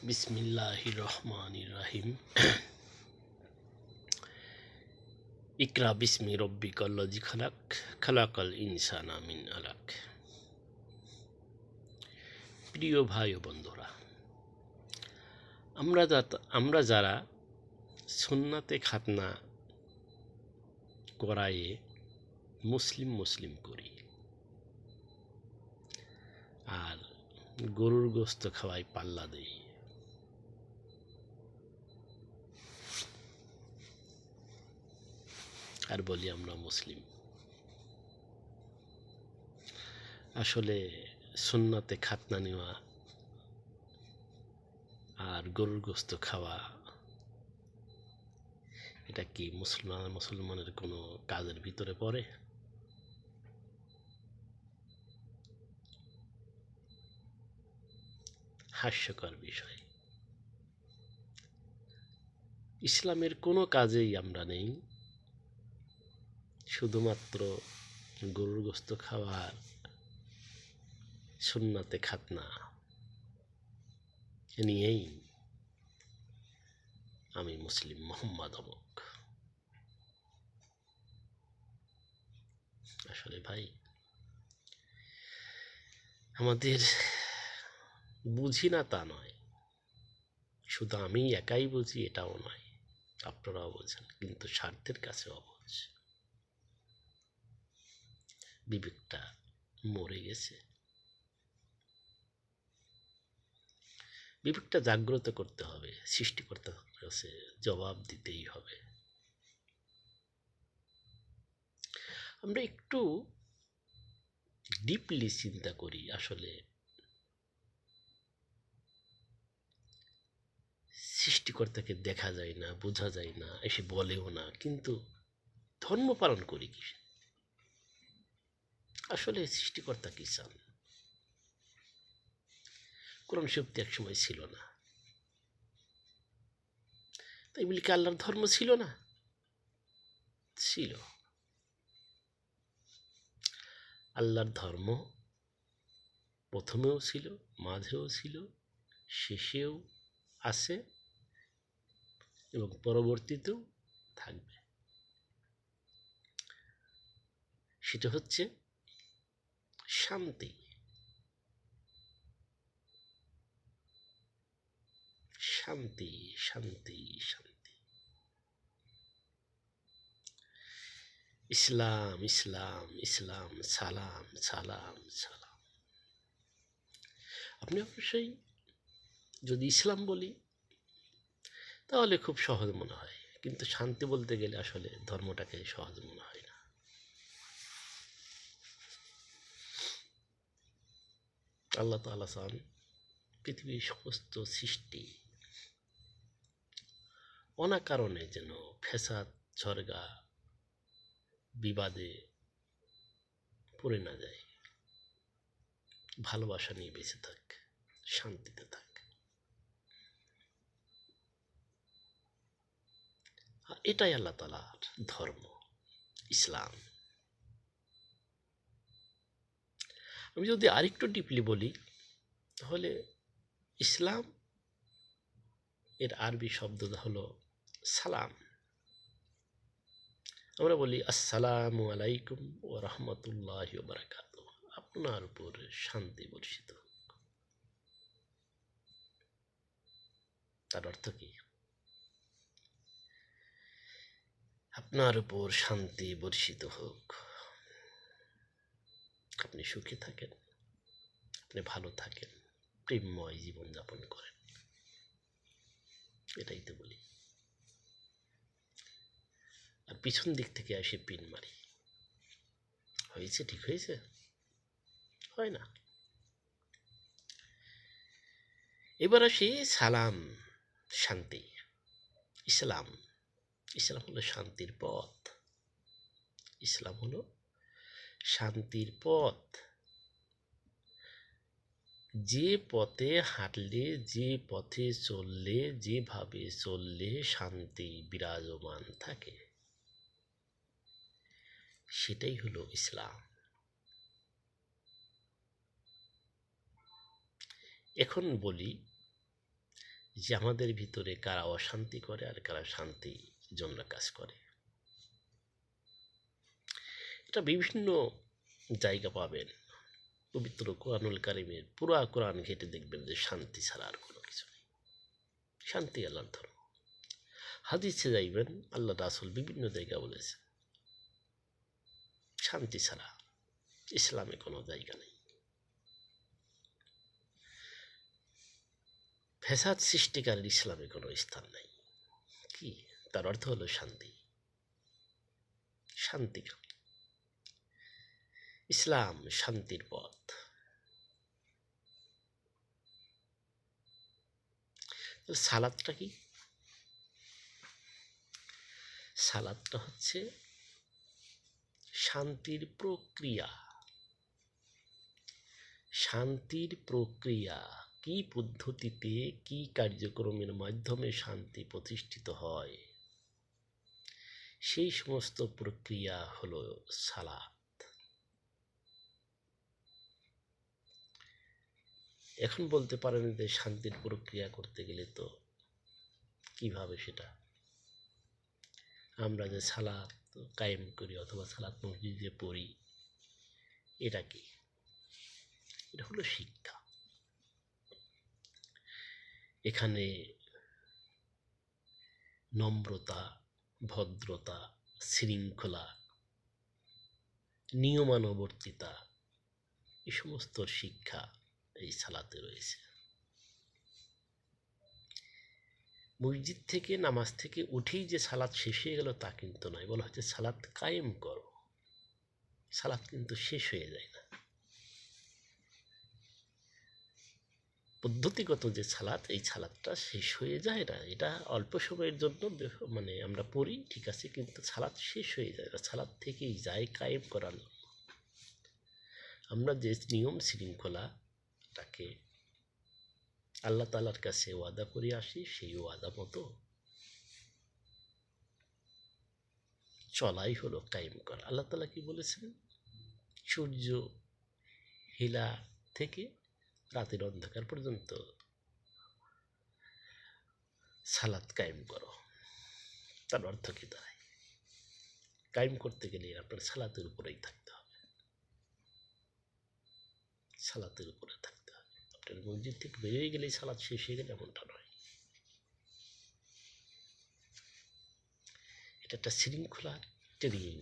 বিসমিল্লাহির রহমানির রহিম। ইকরা বিসমি রব্বিকাল্লাযী খালাক, খালাকাল ইনসানা মিন আলাক। প্রিয় ভাই ও বন্ধুরা, আমরা যারা সুন্নাতে খাতনা করায়ে মুসলিম করি আর গরুর গোস্ত খাওয়াই পাল্লা দেই, আর বলি আমরা মুসলিম। আসলে সুন্নাতে খাতনা নেওয়া আর গরুর গোস্ত খাওয়া এটা কি মুসলমানের কোনো কাজের ভিতরে পড়ে? হাস্যকর বিষয়। ইসলামের কোনো কাজেই আমরা নেই শুধুমাত্র গরুর গোস্ত খাওয়ার সুন্নাতে খাতনা নিয়েই আমি মুসলিম মোহাম্মদ অমুক। আসলে ভাই, আমাদের বুঝি না তা নয়, শুধু আমি একাই বুঝি এটাও নয়, আপনারাও বোঝেন, কিন্তু স্বার্থের কাছে অবুঝ। বিবেকটা মরে গেছে। বিবেকটা জাগ্রত করতে হবে, সৃষ্টিকর্তার কাছে জবাব দিতেই হবে। আমরা একটু ডিপলি চিন্তা করি। আসলে সৃষ্টিকর্তাকে দেখা যায় না, বোঝা যায় না, এসে বলেও না, কিন্তু ধর্ম পালন করি কি? আসলে সৃষ্টিকর্তা কি চান? কোরআন শক্তি এক সময় ছিল না, তাই বলি কি আল্লাহর ধর্ম ছিল না? ছিল। আল্লাহর ধর্ম প্রথমেও ছিল, মাঝেও ছিল, শেষেও আছে এবং পরবর্তীতেও থাকবে। সেটা হচ্ছে শান্তি। শান্তি, শান্তি, শান্তি। ইসলাম, ইসলাম, ইসলাম, সালাম, সালাম, সালাম। আপনি অবশ্যই যদি ইসলাম বলি তাহলে খুব সহজ মনে হয়, কিন্তু শান্তি বলতে গেলে আসলে ধর্মটাকে সহজ মনে হয় না। আল্লাহ তাআলা চান পৃথিবীর সমস্ত সৃষ্টি অনাকারণে যেন ফ্যাসাদ, ঝরগা, বিবাদে পড়ে না যায়, ভালোবাসা নিয়ে বেঁচে থাক, শান্তিতে থাক। আর এটাই আল্লাহ তাআলার ধর্ম, ইসলাম। আমি যদি আরেকটু ডিপলি বলি তাহলে ইসলাম এর আরবি শব্দ হলো সালাম। আমরা বলি আসসালামু আলাইকুম ওয়া রাহমাতুল্লাহি ওয়া বারাকাতুহু, আপনার উপর শান্তি বর্ষিত হোক। তার অর্থ কি? আপনার উপর শান্তি বর্ষিত হোক, আপনি সুখে থাকেন, আপনি ভালো থাকেন, প্রেমময় জীবনযাপন করেন, এটাই তো বলি। আর পিছন দিক থেকে এসে পিন মারি, হয়েছে, ঠিক হয়েছে, হয় না। এবার আসি সালাম, শান্তি। ইসলাম, ইসলাম হলো শান্তির পথ। ইসলাম হলো শান্তির পথ। যে পথে হাঁটলে, যে পথে চললে, যেভাবে চললে শান্তি বিরাজমান থাকে, সেটাই হলো ইসলাম। এখন বলি, যে আমাদের ভিতরে কারা অশান্তি করে আর কারা শান্তির জন্য কাজ করে। এটা বিভিন্ন জায়গা পাবেন। পবিত্র কোরআনুল কারিমের পুরা কোরআন ঘেটে দেখবেন যে শান্তি ছাড়া আর কোনো কিছু নেই। শান্তি আল্লাহর ধর্ম। হাদিসে যাইবেন আল্লাহ রাসূল বিভিন্ন জায়গা বলেছে শান্তি ছাড়া ইসলামে কোনো জায়গা নেই। ফ্যাসাদ সৃষ্টিকারীর ইসলামে কোনো স্থান নাই। কি তার অর্থ হলো শান্তি, শান্তিকামী। ইসলাম শান্তির পথ। সালাদটা কি? সালাদটা হচ্ছে শান্তির প্রক্রিয়া। শান্তির প্রক্রিয়া কি পদ্ধতিতে কি কার্যক্রমের মাধ্যমে শান্তি প্রতিষ্ঠিত হয়, সেই সমস্ত প্রক্রিয়া হলো সালাত। এখন বলতে পারেন যে শান্তির প্রক্রিয়া করতে গেলে তো কিভাবে সেটা? আমরা যে সালাত কায়েম করি অথবা সালাত মসজিদে পড়ি, এটা কি? এটা হলো শিক্ষা। এখানে নম্রতা, ভদ্রতা, শৃঙ্খলা, নিয়মানুবর্তিতা, এই সমস্ত শিক্ষা এই সালাতে রয়েছে। মসজিদ থেকে নামাজ থেকে উঠেই যে সালাত শেষ হয়ে গেল তা কিন্তু নয়, বলা হচ্ছে সালাত কায়েম করো। সালাত কিন্তু শেষ হয়ে যায় না। পদ্ধতিগত যে সালাত, এই সালাতটা শেষ হয়ে যায় না। এটা অল্প সময়ের জন্য মানে আমরা পড়ি, ঠিক আছে, কিন্তু সালাত শেষ হয়ে যায় না। সালাত থেকেই যায় কায়েম করার জন্য। আমরা যে নিয়ম শৃঙ্খলাটাকে আল্লাহ তাআলার কাছে ওয়াদা করে আসি, সেই ওয়াদা মতো চলাই হলো কায়েম করা। আল্লাহ তাআলা কি বলেছেন? সূর্য হিলা থেকে রাতের অন্ধকার পর্যন্ত সালাত কায়েম করো। তার অর্থ কি দাঁড়ায়? কায়েম করতে গেলে আপনার সালাতের উপরেই থাকতে হবে। সালাতের উপরে থাকতে হবে। আপনার মসজিদ থেকে বেরিয়ে গেলেই সালাত শেষ হয়ে গেলে এমনটা নয়। এটা একটা শৃঙ্খলার ট্রেনিং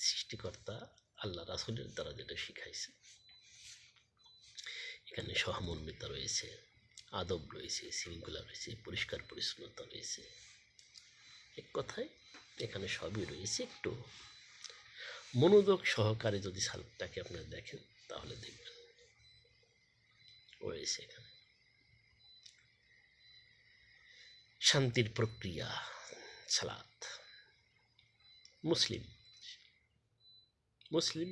সৃষ্টিকর্তা আল্লাহ রাসূলের দ্বারা যেটা শিখাইছে। এখানে সহমর্মিতা রয়েছে, আদব রয়েছে, শৃঙ্খলা রয়েছে, পরিষ্কার পরিচ্ছন্নতা রয়েছে। এক কথায় এখানে সবই রয়েছে। একটু মনোযোগ সহকারে যদি সালাতটাকে আপনারা দেখেন তাহলে দেখবেন রয়েছে এখানে শান্তির প্রক্রিয়া। সালাত মুসলিম মুসলিম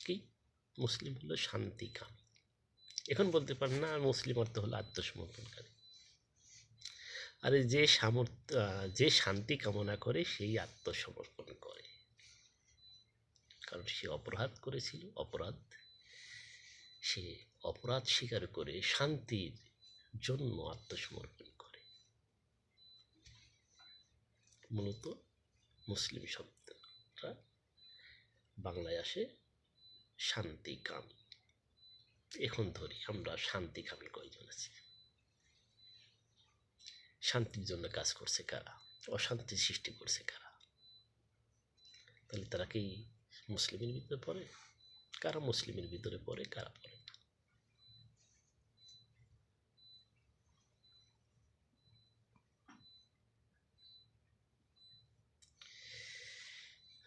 কি? মুসলিম হলো শান্তিকামী। এখন বলতে পারেন না মুসলিম অর্থ হলো আত্মসমর্পণকারী। আরে যে শান্তি কামনা করে সেই আত্মসমর্পণ করে। কারণ সে অপরাধ করেছিল, সে অপরাধ স্বীকার করে শান্তির জন্য আত্মসমর্পণ করে। মূলত মুসলিম শব্দটা বাংলায় আসে শান্তিকামী। এখন ধরি আমরা শান্তিকামী কয়জন আছি? শান্তির জন্য কাজ করছে কারা? অশান্তি সৃষ্টি করছে কারা? তাহলে তারা কি মুসলিমের ভিতরে পড়ে? কারা মুসলিমের ভিতরে পড়ে, কারা পড়ে না?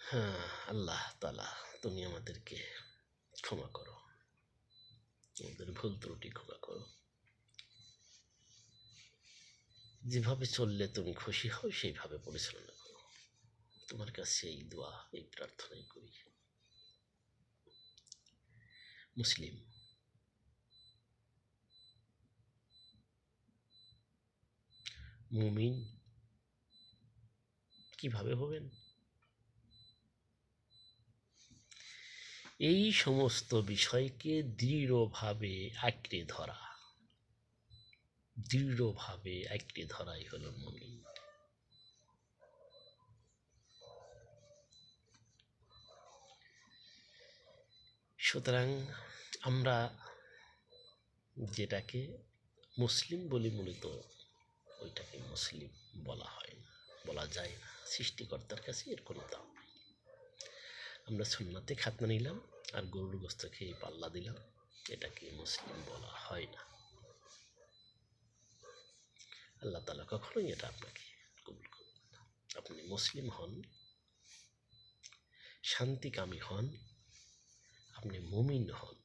হ্যাঁ, আল্লাহ তাআলা তুমি আমাদেরকে ক্ষমা করো, আমাদের ভুল ত্রুটি ক্ষমা করো। যেভাবে চললে তুমি খুশি হও সেইভাবে পরিচালনা করো। তোমার কাছে এই দোয়া, এই প্রার্থনাই করি। মুসলিম মুমিন কিভাবে হবেন? এই সমস্ত বিষয়কে দৃঢ়ভাবে আঁকড়ে ধরা, দৃঢ়ভাবে একটি ধরাই হলো মুমিন। সুতরাং আমরা যেটাকে মুসলিম বলি মূলত ওইটাকে মুসলিম বলা হয় না, বলা যায় না। সৃষ্টিকর্তার কাছে এর কোনো দাম নেই। আমরা সুন্নাতে খাতনা নিলাম আর গরুর গোস্ত খেয়ে পাল্লা দিলাম, এটাকে মুসলিম বলা হয় না। আল্লাহ তাআলা কখনোই এটা আপনাকে কবুল করবেন না। আপনি মুসলিম হন, শান্তিকামী হন, আপনি মুমিন হন,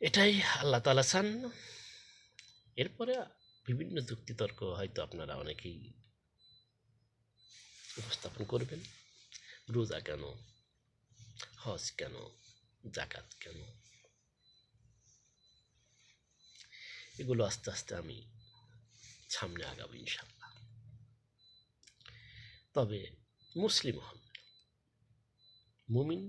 এটাই আল্লাহ তাআলা চান। এরপরে বিভিন্ন যুক্তিতর্ক হয়তো আপনারা অনেকেই উপস্থাপন করবেন। রোজা কেন, হজ কেন, জাকাত কেন, এগুলো আস্তে আস্তে আমি সামনে আগাবো ইনশাআল্লাহ। তবে মুসলিম হন, মুমিন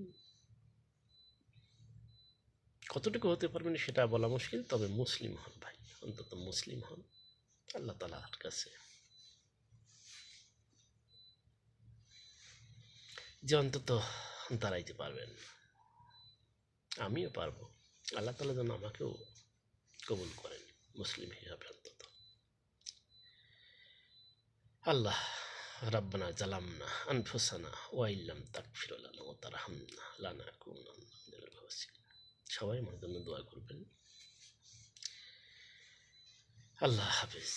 কতটুকু হতে পারবেন সেটা বলা মুশকিল, তবে মুসলিম হন ভাই, অন্তত মুসলিম হন। আল্লাহ তাআলার কাছে যে অন্তত দাঁড়াইতে পারবেন, আমিও পারবো। আল্লাহ তাআলা যেন আমাকেও কবুল করেন মুসলিম হিসাবে অন্তত। আল্লাহ রাব্বানা জালামনা আনফুসানা ওয়া ইল্লাম তাগফির লানা ওয়া তারহামনা লানাকুনান্না মিনাল খাসিরিন। সবাই আমার জন্য দোয়া করবেন। আল্লাহ হাফেজ।